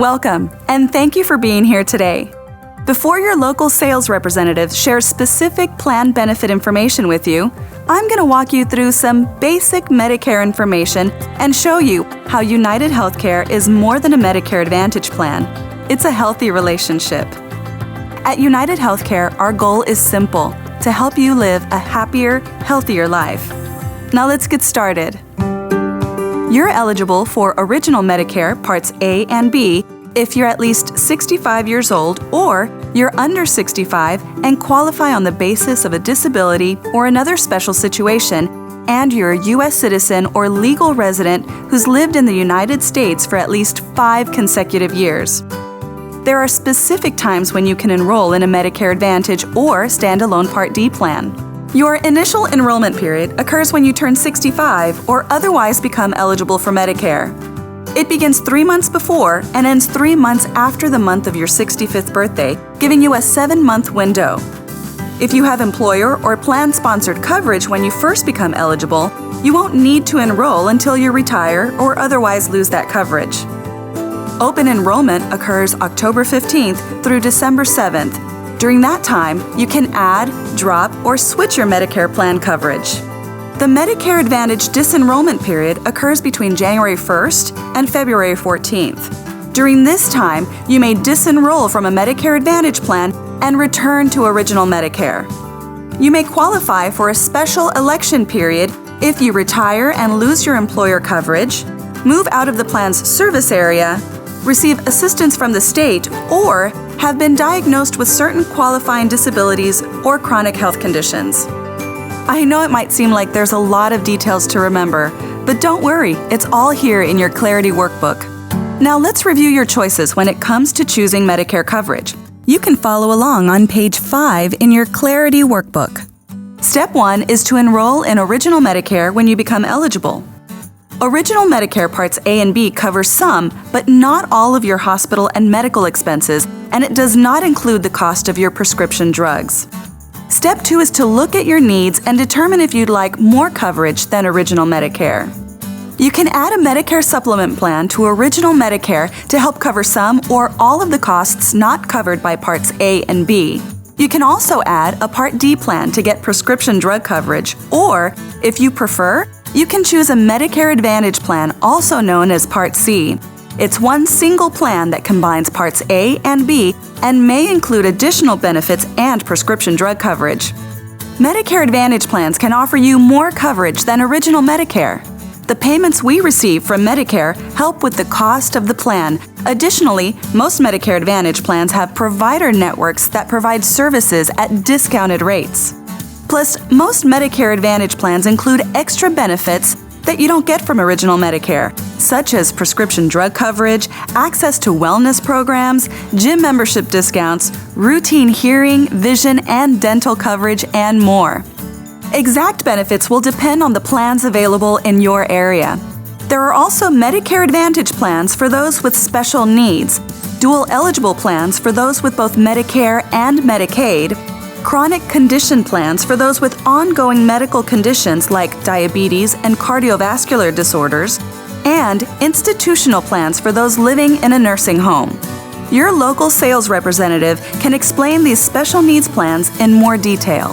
Welcome, and thank you for being here today. Before your local sales representative shares specific plan benefit information with you, I'm going to walk you through some basic Medicare information and show you how United Healthcare is more than a Medicare Advantage plan. It's a healthy relationship. At United Healthcare, our goal is simple: to help you live a happier, healthier life. Now let's get started. You're eligible for Original Medicare Parts A and B if you're at least 65 years old or you're under 65 and qualify on the basis of a disability or another special situation, and you're a U.S. citizen or legal resident who's lived in the United States for at least 5 consecutive years. There are specific times when you can enroll in a Medicare Advantage or standalone Part D plan. Your initial enrollment period occurs when you turn 65 or otherwise become eligible for Medicare. It begins 3 months before and ends 3 months after the month of your 65th birthday, giving you a 7-month window. If you have employer or plan-sponsored coverage when you first become eligible, you won't need to enroll until you retire or otherwise lose that coverage. Open enrollment occurs October 15th through December 7th. During that time, you can add, drop, or switch your Medicare plan coverage. The Medicare Advantage disenrollment period occurs between January 1st and February 14th. During this time, you may disenroll from a Medicare Advantage plan and return to Original Medicare. You may qualify for a special election period if you retire and lose your employer coverage, move out of the plan's service area, receive assistance from the state, or have been diagnosed with certain qualifying disabilities or chronic health conditions. I know it might seem like there's a lot of details to remember, but don't worry, it's all here in your Clarity workbook. Now let's review your choices when it comes to choosing Medicare coverage. You can follow along on page 5 in your Clarity workbook. Step 1 is to enroll in Original Medicare when you become eligible. Original Medicare Parts A and B cover some, but not all of your hospital and medical expenses, and it does not include the cost of your prescription drugs. Step 2 is to look at your needs and determine if you'd like more coverage than Original Medicare. You can add a Medicare supplement plan to Original Medicare to help cover some or all of the costs not covered by Parts A and B. You can also add a Part D plan to get prescription drug coverage, or, if you prefer, you can choose a Medicare Advantage plan, also known as Part C. It's one single plan that combines Parts A and B and may include additional benefits and prescription drug coverage. Medicare Advantage plans can offer you more coverage than Original Medicare. The payments we receive from Medicare help with the cost of the plan. Additionally, most Medicare Advantage plans have provider networks that provide services at discounted rates. Plus, most Medicare Advantage plans include extra benefits that you don't get from Original Medicare, such as prescription drug coverage, access to wellness programs, gym membership discounts, routine hearing, vision, and dental coverage, and more. Exact benefits will depend on the plans available in your area. There are also Medicare Advantage plans for those with special needs, dual eligible plans for those with both Medicare and Medicaid, chronic condition plans for those with ongoing medical conditions like diabetes and cardiovascular disorders, and institutional plans for those living in a nursing home. Your local sales representative can explain these special needs plans in more detail.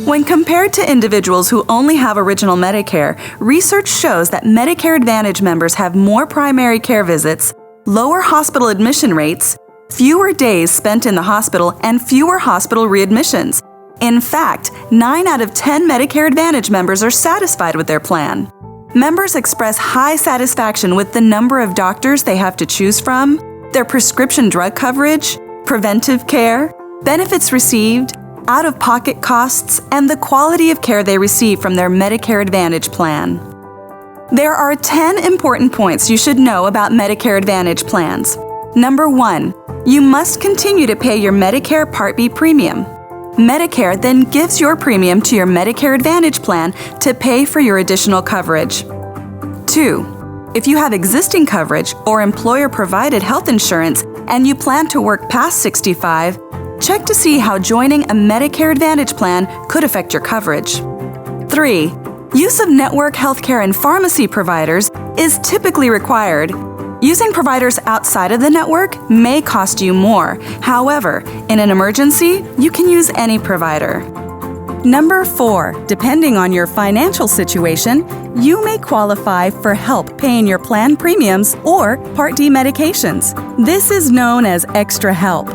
When compared to individuals who only have Original Medicare, research shows that Medicare Advantage members have more primary care visits, lower hospital admission rates, fewer days spent in the hospital, and fewer hospital readmissions. In fact, 9 out of 10 Medicare Advantage members are satisfied with their plan. Members express high satisfaction with the number of doctors they have to choose from, their prescription drug coverage, preventive care, benefits received, out-of-pocket costs, and the quality of care they receive from their Medicare Advantage plan. There are 10 important points you should know about Medicare Advantage plans. Number 1, you must continue to pay your Medicare Part B premium. Medicare then gives your premium to your Medicare Advantage plan to pay for your additional coverage. 2, if you have existing coverage or employer-provided health insurance and you plan to work past 65, check to see how joining a Medicare Advantage plan could affect your coverage. 3, use of network healthcare and pharmacy providers is typically required. Using providers outside of the network may cost you more. However, in an emergency, you can use any provider. Number 4, depending on your financial situation, you may qualify for help paying your plan premiums or Part D medications. This is known as extra help.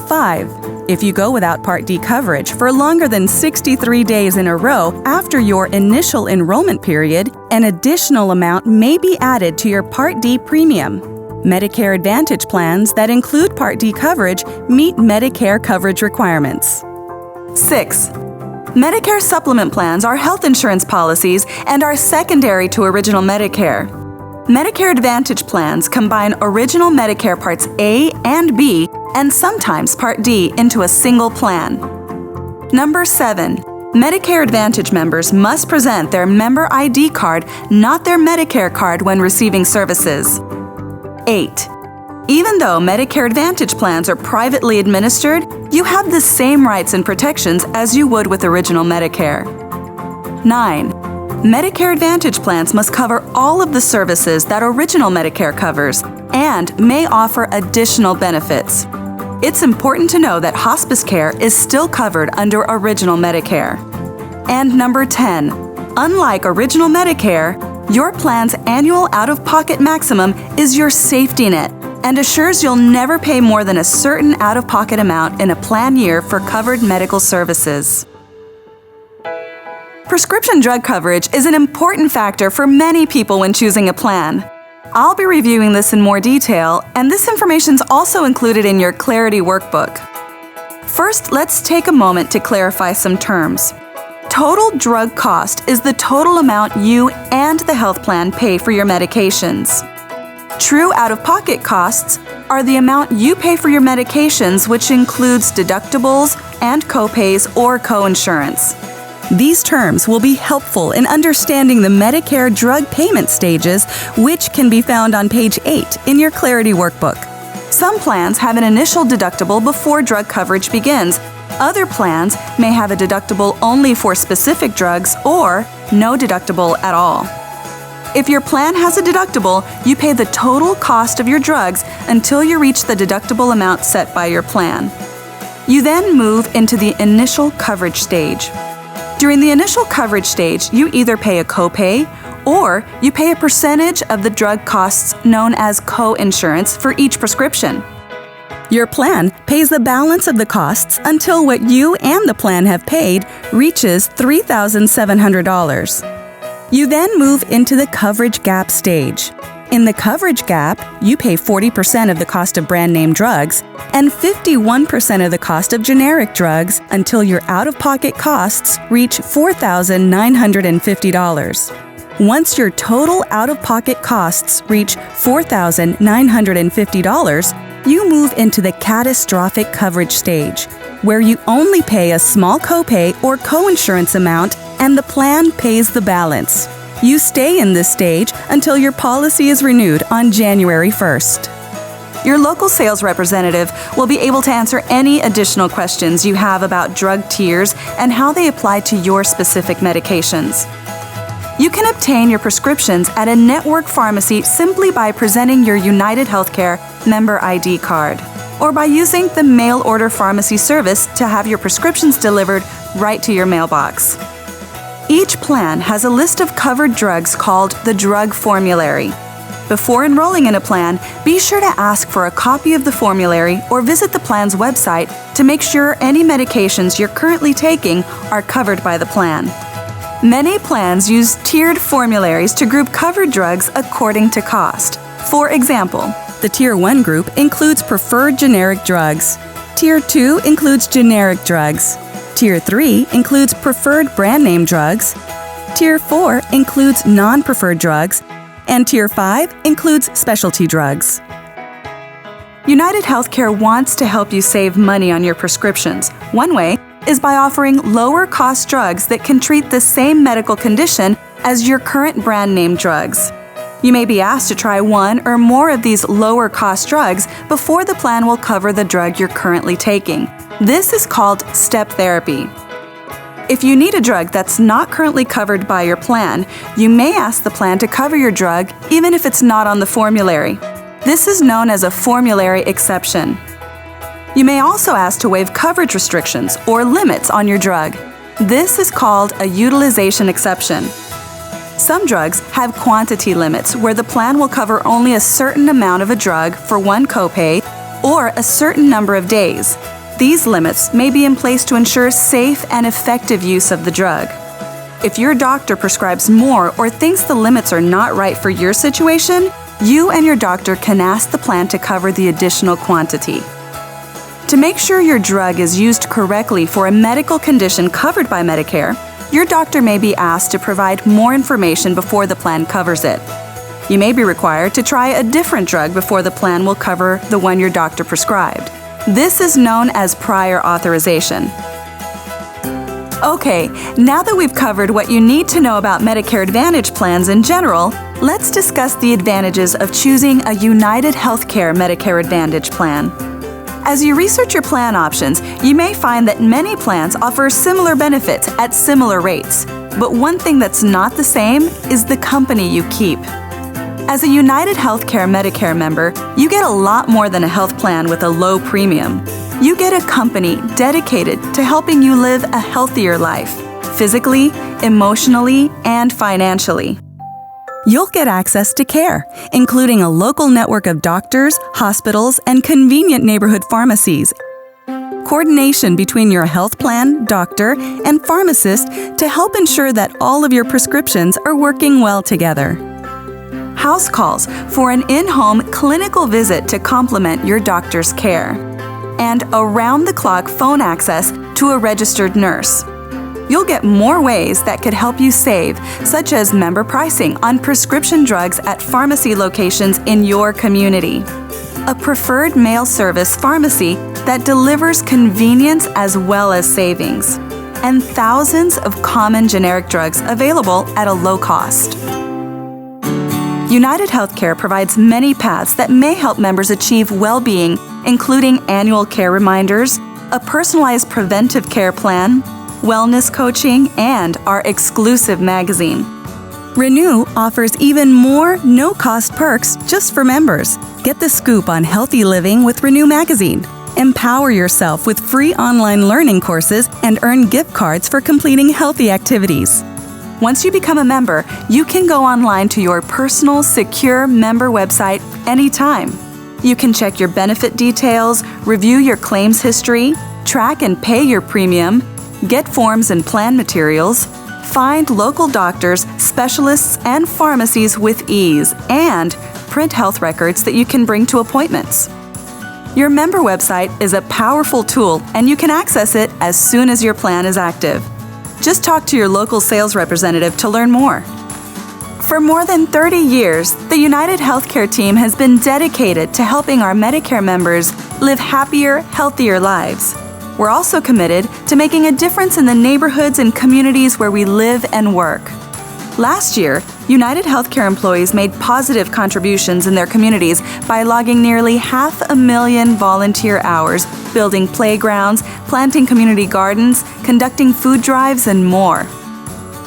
5. If you go without Part D coverage for longer than 63 days in a row after your initial enrollment period, an additional amount may be added to your Part D premium. Medicare Advantage plans that include Part D coverage meet Medicare coverage requirements. 6. Medicare supplement plans are health insurance policies and are secondary to Original Medicare. Medicare Advantage plans combine Original Medicare Parts A and B and sometimes Part D into a single plan. Number 7. Medicare Advantage members must present their member ID card, not their Medicare card, when receiving services. 8. Even though Medicare Advantage plans are privately administered, you have the same rights and protections as you would with Original Medicare. 9. Medicare Advantage plans must cover all of the services that Original Medicare covers and may offer additional benefits. It's important to know that hospice care is still covered under Original Medicare. And number 10, unlike Original Medicare, your plan's annual out-of-pocket maximum is your safety net and assures you'll never pay more than a certain out-of-pocket amount in a plan year for covered medical services. Prescription drug coverage is an important factor for many people when choosing a plan. I'll be reviewing this in more detail, and this information is also included in your Clarity workbook. First, let's take a moment to clarify some terms. Total drug cost is the total amount you and the health plan pay for your medications. True out-of-pocket costs are the amount you pay for your medications, which includes deductibles and copays or coinsurance. These terms will be helpful in understanding the Medicare drug payment stages, which can be found on page 8 in your Clarity workbook. Some plans have an initial deductible before drug coverage begins. Other plans may have a deductible only for specific drugs or no deductible at all. If your plan has a deductible, you pay the total cost of your drugs until you reach the deductible amount set by your plan. You then move into the initial coverage stage. During the initial coverage stage, you either pay a copay or you pay a percentage of the drug costs known as coinsurance for each prescription. Your plan pays the balance of the costs until what you and the plan have paid reaches $3,700. You then move into the coverage gap stage. In the coverage gap, you pay 40% of the cost of brand name drugs and 51% of the cost of generic drugs until your out-of-pocket costs reach $4,950. Once your total out-of-pocket costs reach $4,950, you move into the catastrophic coverage stage, where you only pay a small copay or coinsurance amount and the plan pays the balance. You stay in this stage until your policy is renewed on January 1st. Your local sales representative will be able to answer any additional questions you have about drug tiers and how they apply to your specific medications. You can obtain your prescriptions at a network pharmacy simply by presenting your United Healthcare member ID card, or by using the mail order pharmacy service to have your prescriptions delivered right to your mailbox. Each plan has a list of covered drugs called the drug formulary. Before enrolling in a plan, be sure to ask for a copy of the formulary or visit the plan's website to make sure any medications you're currently taking are covered by the plan. Many plans use tiered formularies to group covered drugs according to cost. For example, the Tier 1 group includes preferred generic drugs. Tier 2 includes generic drugs. Tier 3 includes preferred brand name drugs. Tier 4 includes non-preferred drugs. And Tier 5 includes specialty drugs. United Healthcare wants to help you save money on your prescriptions. One way is by offering lower-cost drugs that can treat the same medical condition as your current brand name drugs. You may be asked to try one or more of these lower-cost drugs before the plan will cover the drug you're currently taking. This is called step therapy. If you need a drug that's not currently covered by your plan, you may ask the plan to cover your drug even if it's not on the formulary. This is known as a formulary exception. You may also ask to waive coverage restrictions or limits on your drug. This is called a utilization exception. Some drugs have quantity limits where the plan will cover only a certain amount of a drug for one copay or a certain number of days. These limits may be in place to ensure safe and effective use of the drug. If your doctor prescribes more or thinks the limits are not right for your situation, you and your doctor can ask the plan to cover the additional quantity. To make sure your drug is used correctly for a medical condition covered by Medicare, your doctor may be asked to provide more information before the plan covers it. You may be required to try a different drug before the plan will cover the one your doctor prescribed. This is known as prior authorization. Okay, now that we've covered what you need to know about Medicare Advantage plans in general, let's discuss the advantages of choosing a United Healthcare Medicare Advantage plan. As you research your plan options, you may find that many plans offer similar benefits at similar rates. But one thing that's not the same is the company you keep. As a United Healthcare Medicare member, you get a lot more than a health plan with a low premium. You get a company dedicated to helping you live a healthier life, physically, emotionally, and financially. You'll get access to care, including a local network of doctors, hospitals, and convenient neighborhood pharmacies. Coordination between your health plan, doctor, and pharmacist to help ensure that all of your prescriptions are working well together. House calls for an in-home clinical visit to complement your doctor's care. And around-the-clock phone access to a registered nurse. You'll get more ways that could help you save, such as member pricing on prescription drugs at pharmacy locations in your community. A preferred mail service pharmacy that delivers convenience as well as savings. And thousands of common generic drugs available at a low cost. United Healthcare provides many paths that may help members achieve well-being, including annual care reminders, a personalized preventive care plan, wellness coaching, and our exclusive magazine. Renew offers even more no-cost perks just for members. Get the scoop on healthy living with Renew magazine. Empower yourself with free online learning courses and earn gift cards for completing healthy activities. Once you become a member, you can go online to your personal, secure member website anytime. You can check your benefit details, review your claims history, track and pay your premium, get forms and plan materials, find local doctors, specialists, and pharmacies with ease, and print health records that you can bring to appointments. Your member website is a powerful tool, and you can access it as soon as your plan is active. Just talk to your local sales representative to learn more. For more than 30 years, the United Healthcare team has been dedicated to helping our Medicare members live happier, healthier lives. We're also committed to making a difference in the neighborhoods and communities where we live and work. Last year, United Healthcare employees made positive contributions in their communities by logging nearly 500,000 volunteer hours, building playgrounds, planting community gardens, conducting food drives, and more.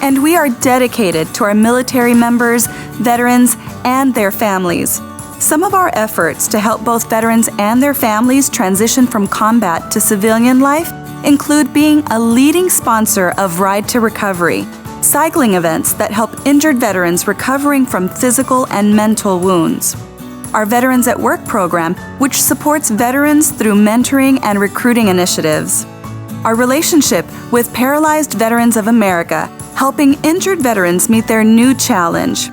And we are dedicated to our military members, veterans, and their families. Some of our efforts to help both veterans and their families transition from combat to civilian life include being a leading sponsor of Ride to Recovery, cycling events that help injured veterans recovering from physical and mental wounds. Our Veterans at Work program, which supports veterans through mentoring and recruiting initiatives. Our relationship with Paralyzed Veterans of America, helping injured veterans meet their new challenge.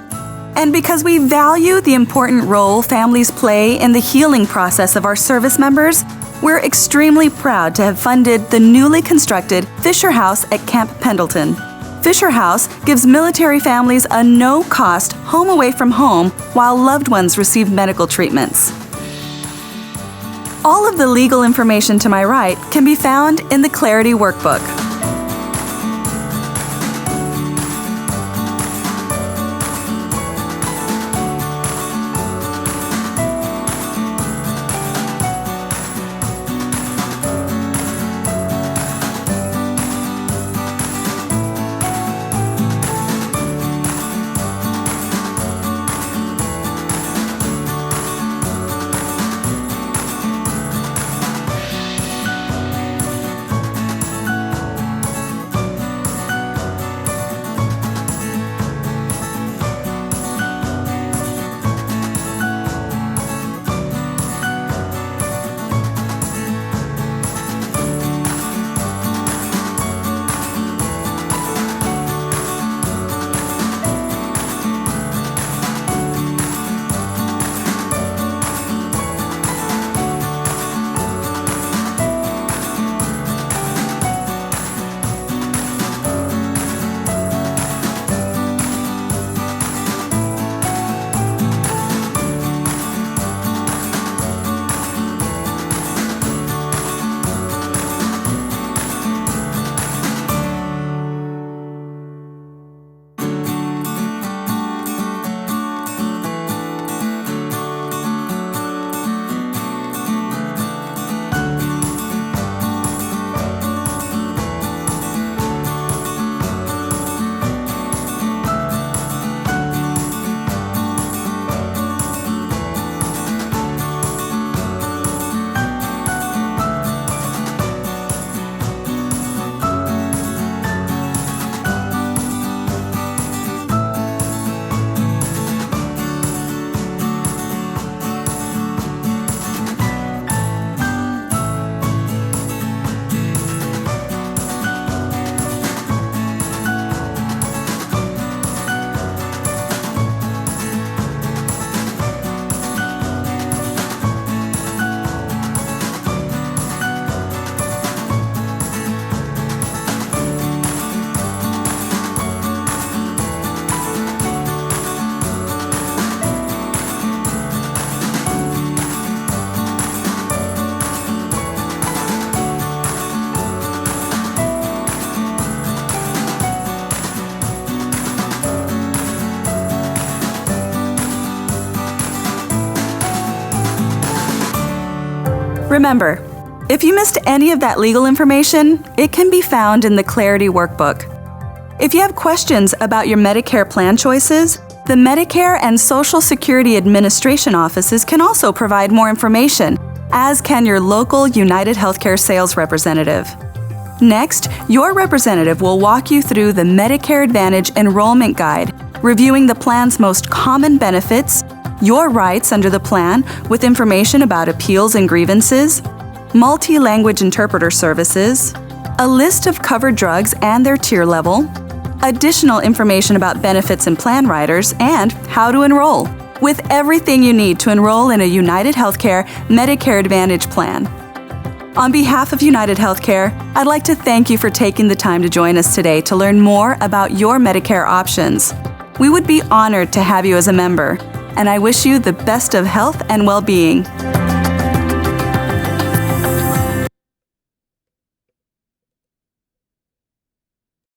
And because we value the important role families play in the healing process of our service members, we're extremely proud to have funded the newly constructed Fisher House at Camp Pendleton. Fisher House gives military families a no-cost home away from home while loved ones receive medical treatments. All of the legal information to my right can be found in the Clarity Workbook. Remember, if you missed any of that legal information, it can be found in the Clarity Workbook. If you have questions about your Medicare plan choices, the Medicare and Social Security Administration offices can also provide more information, as can your local United Healthcare sales representative. Next, your representative will walk you through the Medicare Advantage Enrollment Guide, reviewing the plan's most common benefits, your rights under the plan with information about appeals and grievances, multi-language interpreter services, a list of covered drugs and their tier level, additional information about benefits and plan riders, and how to enroll, with everything you need to enroll in a United Healthcare Medicare Advantage plan. On behalf of United Healthcare, I'd like to thank you for taking the time to join us today to learn more about your Medicare options. We would be honored to have you as a member, and I wish you the best of health and well-being.